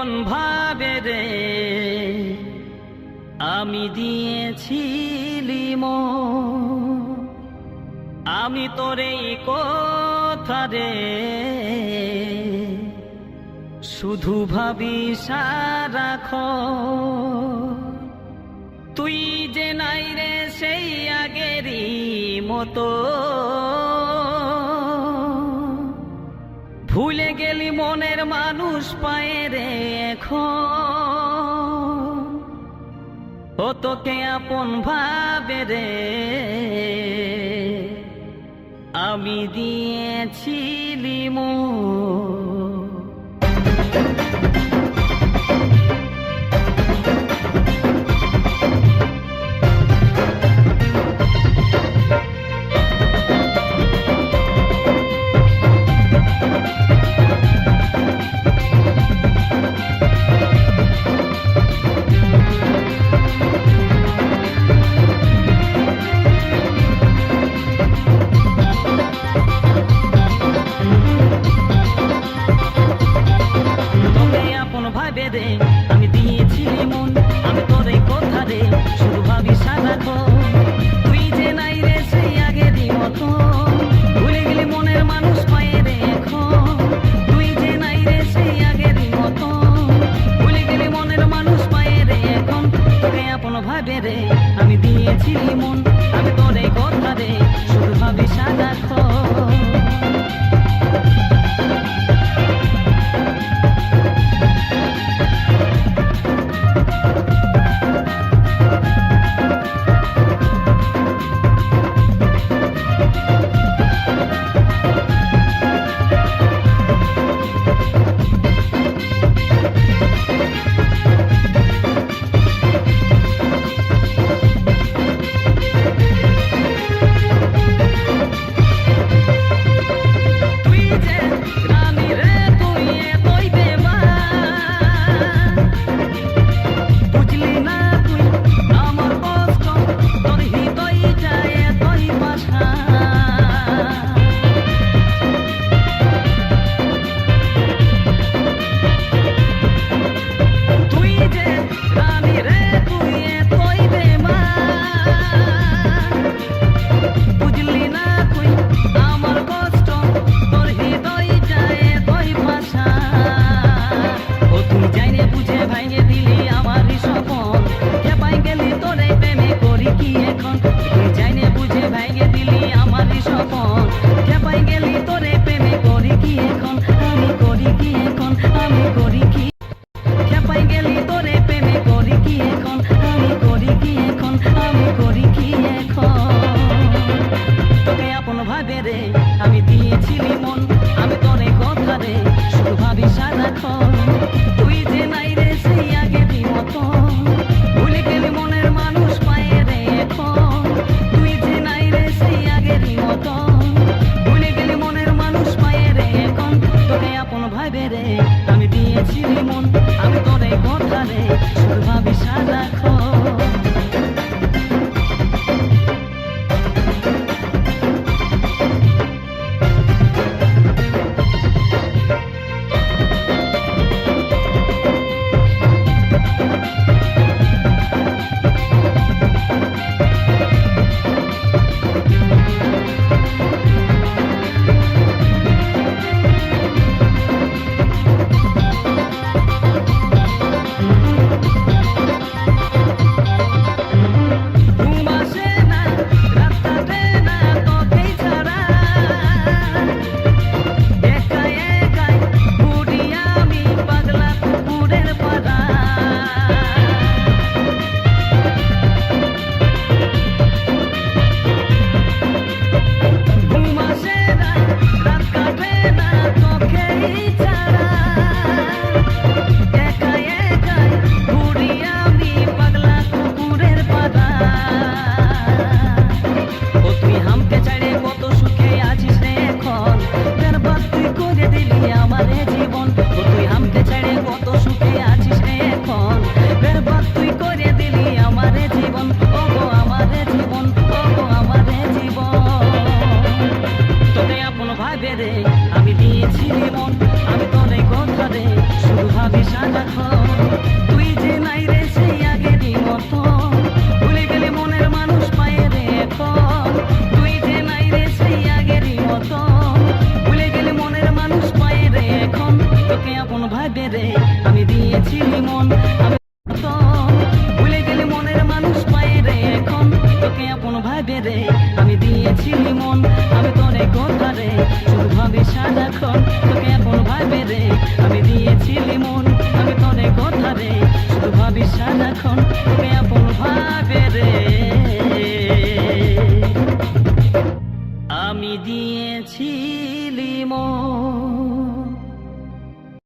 আপন ভাবে রে আমি দিয়েছিলি মন, আমি তোরে কথা রে শুধু ভাবি সারাক্ষণ। তুই যে নাই রে সেই আগেরই মতো, ভুলে গেলি মনের মানুষ পায়ে রে এখন। ও তোকে আপন ভাবে রে আমি দিয়েছিলি মন। আমি দিয়েছিলি মন, আমি তোরে কথা রে শুধু ভাবি সারাক্ষণ। তুই যে নাই রে সেই আগেরই মতো, ভুলে গেলি মনের মানুষ পায়ে রে এখন। তুই যে নাই রে সেই আগেরই মতো, ভুলে গেলি মনের মানুষ পায়ে রে এখন। তোকে আপন ভাবে রে আমি দিয়েছিলি মন, আমি তোরে কথা রে শুধু ভাবি সারাক্ষণ। আমি দিয়েছিলি মন, আমি তোরে কথা রে শুধু ভাবি সারাক্ষণ। তুই যে নাই রে সেই আগেরই মতো, ভুলে গেলি মনের মানুষ পায়ে রে এখন। তুই যে নাই রে সেই আগেরই মতো, ভুলে গেলি মনের মানুষ পায়ে রে এখন। তোকে আপন ভাবে রে আমি দিয়েছিলি মন, আমি তোরে কথা রে শুধু ভাবি সারাক্ষণ। ভাবে রে আমি দিয়েছিলি মন আমি তোরে কথা রে শুধু ভাবি সারাক্ষণ তোকে আপন ভাবে রে আমি দিয়েছিলি মন আমি তোরে কথা রে শুধু ভাবি সারাক্ষণ তোকে আপন ভাবে রে